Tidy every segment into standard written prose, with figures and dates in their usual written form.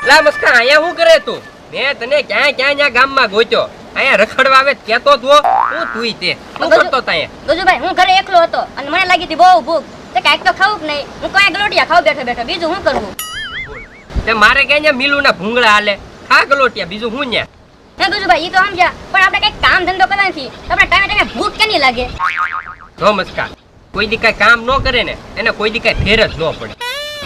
લા મસ્કા અહીંયા શું કરે તું? મેં તને ક્યાં ક્યાં ગામમાં ગોત્યો, અહીંયા રખડવા આવે કેતો તો હું તુંય તે શું કરતો તાયા? ગજુભાઈ હું ઘરે એકલો હતો અને મને લાગી હતી બહુ ભૂખ, તો કાંઈક તો ખાવું કે નહીં. હું કઈ ગલોટિયા ખાવ બેઠો બેઠો, બીજું શું કરવું? તે મારે ક્યાં મિલું ના ભૂંગળા હાલે, ખા ગલોટિયા, બીજું હું ન્યા. હે ગજુભાઈ ઈ તો સમજ્યા, પણ આપણે કઈક કામ ધંધો કરવાથી આપણે ટાઈમે ટાઈમે ભૂખ કે નહીં લાગે? જો મસ્કા, કોઈ દી કઈ કામ ન કરે ને એને કોઈ દી કઈ ફેર જ ન પડે.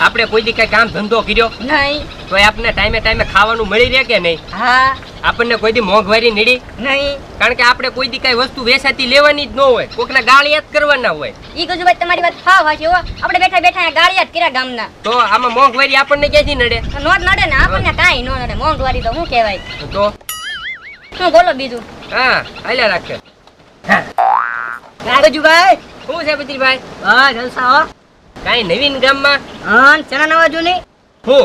આપણે કોઈ દી કઈ કામ ધંધો કર્યો નહીં તો આપને ટાઈમે ટાઈમે ખાવાનું મળી રહે કે નહીં? હા આપણને કોઈ દી મોંઘવારી નડી નહીં, કારણ કે આપણે કોઈ દી કઈ વસ્તુ વેચાતી લેવાની જ ન હોય, કોકના ગાળિયા જ કરવાના હોય. ઈ ગજુભાઈ તમારી વાત હાવ હાચી હો. આપણે બેઠા બેઠા ગાળિયા જ કર્યા ગામના, તો આમાં મોંઘવારી આપણને ક્યાંથી નડે? નો જ નડે ને આપણને, કાંઈ નો નડે. મોંઘવારી તો શું કહેવાય? તો શું બોલો બીજું? હા હાલ્યા રાખે. ગજુભાઈ શું છે બત્રીભાઈ? હા જલસા હો. કાઈ નવીન ગામમાં? હા ચના નવા જૂની હું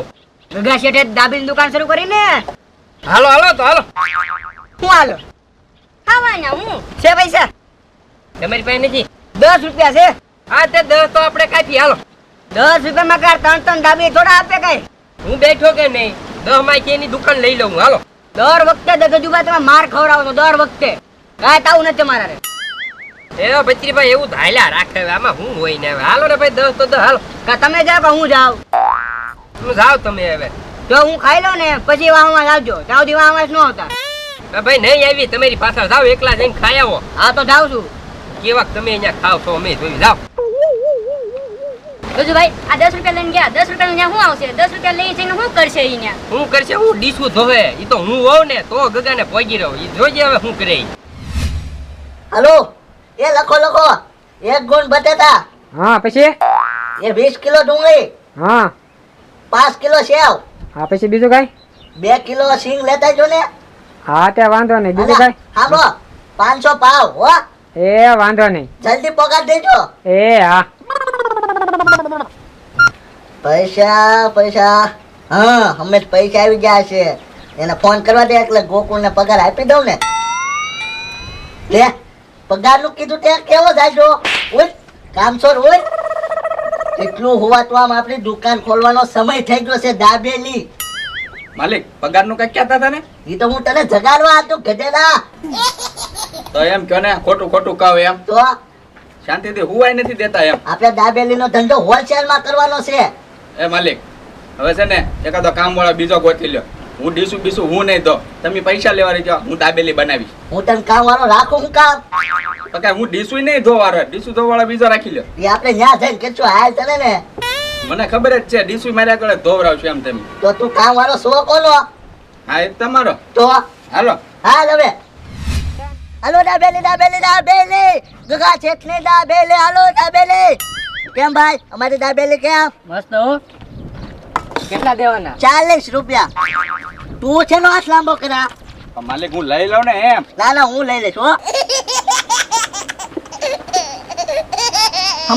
ગગા શેઠે દાબીની દુકાન શરૂ કરી ને. હાલો હાલો તો હાલો. હું હાલો ખાવાના હું છે પૈસા? તમારી પાસે નથી? 10 રૂપિયા છે. હા તે 10 તો આપણે કાઢી હાલો. 10 રૂપિયામાં કાર ત્રણ દાબી થોડા આપે કઈ? હું બેઠો કે નહીં, 10 માં કેની દુકાન લઈ લઉં. હાલો. દર વખતે ગજુભાઈ તમે માર ખવડાવો છો, દર વખતે કાંઈ તાવું નથી મારા રે. એ બત્રીભાઈ એવું તો હાલ્યા રાખે, આમાં હું હોય ને હવે. હાલો ને ભાઈ 10 તો 10 હાલો. કા તમે જાઓ કે હું જાઉં? હું જાવ તમે હવે. જો હું ખાઈ લઉં ને પછી વાહમાં આવજો, ત્યાં સુધી વાહમાં ન આવતા. ભાઈ નહીં આવી તમારી પાછળ જાવ, એકલા જઈને ખાઈ આવો. હા તો જાઉં છું. કેવાક તમે અહીંયા ખાવ છો અમે જોઈ જાવ. ગજુભાઈ આ 10 રૂપિયા લઈને ગયા, 10 રૂપિયા ત્યાં શું આવશે? 10 રૂપિયા લઈ જઈને શું કરશે ઈ ત્યાં? હું કરશે? હું ડીશું ધોવે, ઈ તો હું હોઉં ને તો ગગાને પહોંચી રહ્યો. ઈ જોજે હવે શું કરે ઈ. હલો એ લખો 1 ગુણ બટેટા, હા પછી એ 20 કિલો ડુંગળી, હા 5 કિલો સેવ, હા પછી બીજું કઈ? 2 કિલો સિંગ લેતા જો ને. હા તે વાંધો નહીં. બીજું કઈ? હા બો 500 પાવ હો, એ વાંધો નહીં. જલ્દી પગાર દેજો. એ હા પૈસા હા અમે પૈસા આવી ગયા છે, એને ફોન કરવા દે એટલે ગોકુળ ને પગાર આપી દઉં ને. લે પગાર નું કીધું તે કેવો જાજો ઓય કામસોર ઓય. એટલું હોવા તો આમ આપણી દુકાન ખોલવાનો સમય થઈ ગયો છે. દાબેલી માલિક પગાર નું કઈ કહેતા હતા ને? ઈ તો હું તને જગાડવા હતો ગધેડા. તો એમ કયો ને, ખોટું ખોટું કહો એમ. તો શાંતિથી હુવાય નથી દેતા એમ. આપણે દાબેલી નો ધંધો હોલસેલ માં કરવાનો છે. એ માલિક હવે છે ને એકાદો કામ વાળા બીજો ગોતી લ્યો. હું ડીશું બીશું હું નહીં, તો તમે પૈસા લેવા રહી જાઓ, હું દાબેલી બનાવીશ. હું તને કામ વાળો રાખું હું કામ? તો કઈ હું ડીશું નહીં ધોવાળો, ડીશું ધોવાળા બીજો રાખી લ્યો. એ આપણે ન્યા જઈને કેટલું હાલ તને ને. મને ખબર જ છે ડીશું માર્યા કરે ધોવરાવશું એમ તમે. તો તું કામ વાળો શો કોનો? હા એ તમારો. તો હાલો હાલ હવે. હાલો દાબેલી ગગા શેઠની દાબેલી, હાલો દાબેલી. કેમ ભાઈ અમારી દાબેલી કેમ? મસ્ત હો. કેટલા દેવાના? 40 રૂપિયા. તું છે નો હાથ લાંબો કરા. પણ માલિક હું લઈ લઉં ને એમ. ના હું લઈ લઈશ હો.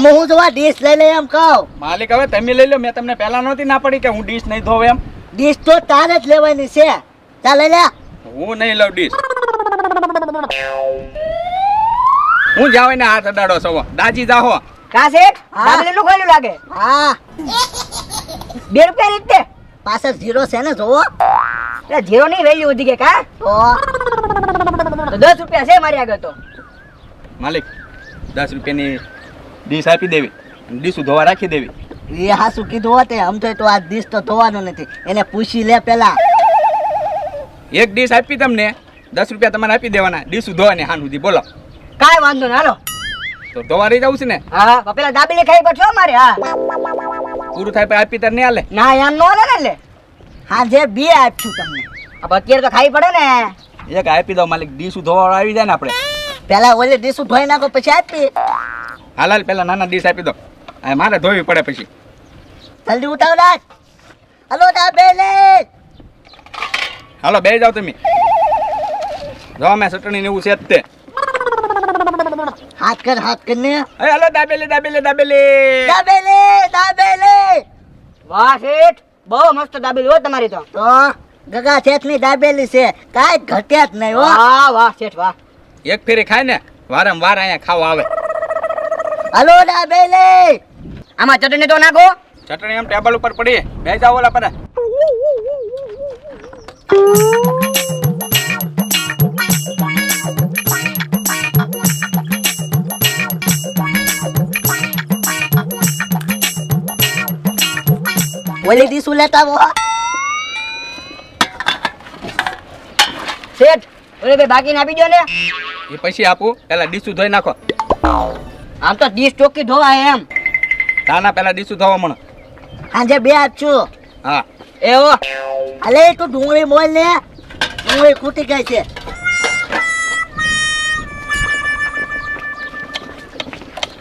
હું જોવા ડીશ લઈ લે એમ કહું. માલિક હવે તમે લઈ લો, મેં તમને પહેલા નહોતી ના પડી કે હું ડીશ નહીં ધોવ એમ. ડીશ તો તારે જ લેવાની છે. ચાલ લઈ લે. હું નહીં લઉં ડીશ. હું જાવ ને હાથ અડાડો છો, દાજી જાહો. કા શેઠ હા. દાબેલી નું ખોલ્યું લાગે. હા 2 રૂપિયા રીત દે. પાછળ 0 છે ને જોવો. એટલે જીરો ની વેલ્યુ વધી ગઈ કા? તો તો 10 રૂપિયા છે મારી આગળ તો. માલિક 10 રૂપિયાની ડીશ આપી દેવી, ડીશું ધોવા રાખી દેવી. એ હાસુ કીધું હોતે સમજો તો આ ડીશ તો ધોવાનો નથી. એને પૂછી લે પેલા. એક ડીશ આપી તમને, 10 રૂપિયા તમારે આપી દેવાના, ડીશું ધોવાની હાન સુધી. બોલો કાંઈ વાંધો ના, હાલો. તો ધોવા રહી જવું છે ને? હા પેલા દાબેલી ખાઈ પડશો મારે. હા પૂરું થાય પછી આપી તાર નહીં હાલે. ના એમ નો હાલે ને. એટલે હા જે 2 આપશું તમને. अब અત્યારે તો ખાઈ પડે ને. એક આપી દો માલિક, ડીશું ધોવા આવી જાય ને આપણે. પેલા ઓલે ડીશ ધોઈ નાખો પછી આપી. હાલ હાલ પેલા નાના ડીશ આપી દો, આ મારે ધોવી પડે પછી. જલ્દી ઉતાવળ. હલો દાબેલી. હાલો બે જાઓ તમે. જો મેં ચટણી ને એવું છે જ તે. હાથ કર ને. એ હાલો દાબેલી દાબેલી દાબેલી. દાબેલી. વાહ શેઠ બહુ મસ્ત દાબેલી હો તમારી તો. તો ગગા શેઠની દાબેલી છે, કાંઈ ઘટ્યા જ નહીં હો. વાહ વાહ શેઠ વાહ. એક ફેરી ખાય ને વારંવાર અહીંયા ખાવા આવે. હલો દાબેલી. આમાં ચટણી તો નાખો. ચટણી એમ ટેબલ ઉપર પડી, બે જાઓ ઓલા પર. ઓલી ડીશું લેતા આવો. શેઠ ઓલે બે બાકીને આપી દો ને. એ પછી આપું પેલા ડીશું ધોઈ નાખો. આમ તો 30 ટોકી ધોવાય એમ. તાના પેલા ડીશું ધોવા મને. સાંજે બે આપશું. હા એવો અલે તું ડુંગળી મોલ ને, ડુંગળી ખૂટી ગઈ છે.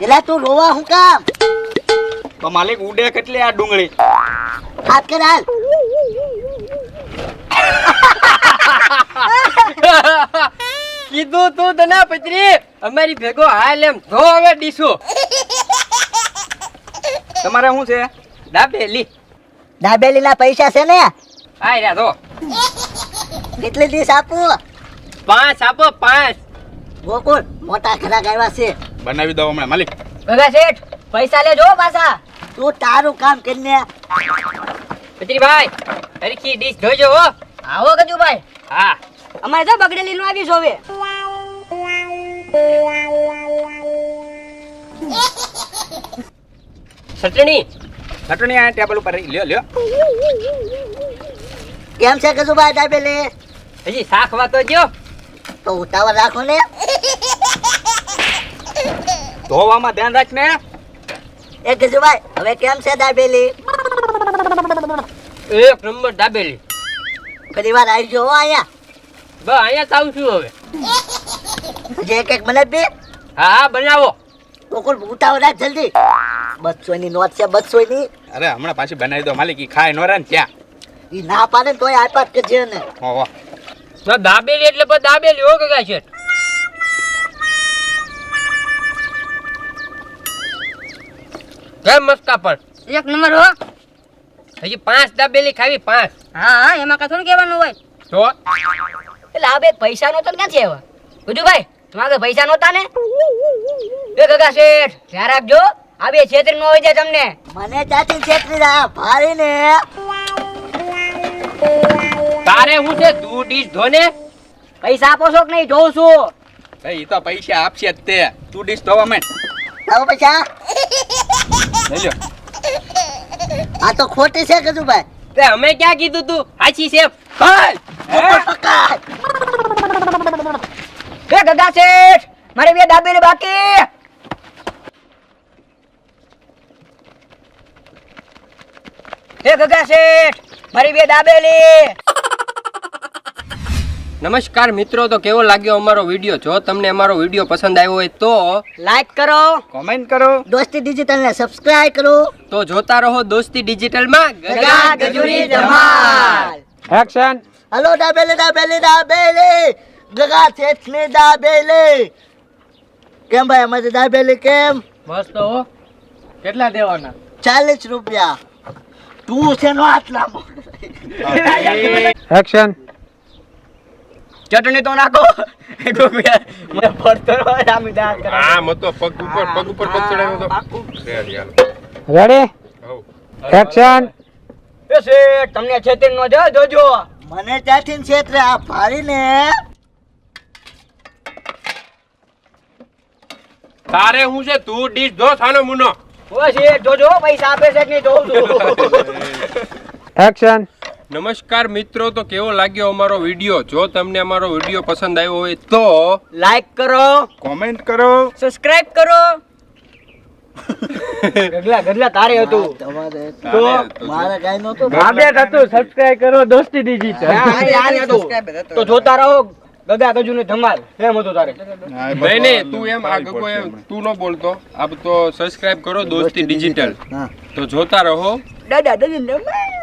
એલા તું રોવા હું કામ? તો માલિક ઉડે કેટલી આ ડુંગળી? હાથ કર હાલ. કીધું તું તને પત્રી અમારી ભેગો હાલ એમ ધો હવે ડીશું. તમારે શું છે? દાબેલી દાબેલી ના પૈસા છે ને? આ રહ્યા ધો. કેટલી ડીશ આપું? 5 આપો 5. ગોકુળ મોટા ઘરાક આવ્યા છે. બનાવી દો હમણાં માલિક. ગગા શેઠ પૈસા લેજો પાછા. તું તારું કામ કરીને. પત્રીભાઈ હરખી ડીશ ધોજો હો. આવો ગજુભાઈ. હા અમારે તો બગડેલી નું આવી જોવે. ચટણી ચટણી આ ટેબલ ઉપર રહી. લ્યો લ્યો. કેમ છે કજુભાઈ દાબેલી? હજી શાકવા તો જો. તો ઉતાવળ રાખો ને. ધોવામાં ધ્યાન રાખ ને. એ કજુભાઈ હવે કેમ છે દાબેલી? એક નંબર દાબેલી. ફરી વાર આવી જો અહીંયા. બસ અહીંયા જ આવું છું હવે. હજી એક મને બે. હા હા બનાવો. ગોકુળ ઉતાવળ રાખ જલ્દી. 200 ની નોટ છે 200 ની. અરે હમણાં પાછી બનાવી દો માલિક. ઈ ખાય નો રે ને ત્યાં. ઈ ના પાડે ને તોય આપાત કે છે ને. ઓહો. તો દાબેલી એટલે બસ દાબેલી હો ગગા છે. કેમ મસ્કા પણ એક નંબર હો. હજી 5 દાબેલી ખાવી 5. હા હા એમાં કાં થોડું કહેવાનું હોય. તો એટલે આ બે પૈસા નહોતા ને ક્યાંથી આવ્યા? ગજુભાઈ તમારે તો પૈસા નહોતા ને? એ ગગા શેઠ ધ્યાન રાખજો. આ બે છેતરી ન હોય જાય તમને. મને ચાચી છેતરી રહ્યા ભારી ને. તારે હું છે તું ડીશ ધોને. પૈસા આપો છો કે નહીં જોઉં છું. ઈ તો પૈસા આપશે જ તે. તું ડીશ ધોવા માંડ. આવો પૈસા. લઈ લ્યો. આ તો ખોટી છે કજુભાઈ. તે અમે ક્યાં કીધું તું હાચી છે. હાલ પકડ. એ ગગા શેઠ મારે બે દાબેલી બાકી. એ ગગા શેઠ મારી બે દાબેલી. નમસ્કાર મિત્રો, તો કેવો લાગ્યો અમારો વિડીયો? જો તમને અમારો વિડીયો પસંદ આવ્યો હોય તો લાઈક કરો. કોમેન્ટ કરો. દોસ્તી ડિજિટલ ને સબસ્ક્રાઇબ કરો. તો જોતા રહો દોસ્તી ડિજિટલ માં ગગા ગજુરી ધમાલ. એક્શન. હલો દાબેલી દાબેલી દાબેલી. ગગા શેઠની દાબેલી. કેમ ભાઈ અમારી દાબેલી કેમ? મસ્ત હો. કેટલા દેવાના? 40 રૂપિયા. તું છે નો આટલા. એક્શન. ચટણી તો નાખો. મને પડતો હોય આમ દાળ કરે. હા મતો પગ ઉપર પગ ચડાવ્યો તો. રેડી. એક્શન. એ શેઠ તમને છેતરી ન જાય જોજો. મને ત્યાંથી છેતરે આ ભારી ને. તારે હું છે તું ડીશ ધો થાનો મુનો. ઓ શેઠ જોજો પૈસા આપે છે કે નહીં જોઉં છું. એક્શન. નમસ્કાર મિત્રો, તો કેવો લાગ્યો અમારો વિડીયો? જો તમને અમારો વિડીયો પસંદ આવ્યો હોય તો લાઈક કરો, કોમેન્ટ કરો. સબસ્ક્રાઇબ કરો. ગગલા તારે હતું. તમારે તો મારે કઈ નતું. સબસ્ક્રાઇબ કરો દોસ્તી ડિજિટલ. તો જોતા રહો ગગા ગજુ ને ધમાલ. એમ હતું તારે. નહીં નહીં તું એમ આ ગગો એમ તું ન બોલતો. આ તો સબસ્ક્રાઇબ કરો દોસ્તી ડિજિટલ. હા. તો જોતા રહો. દાદા દાદી ધમાલ.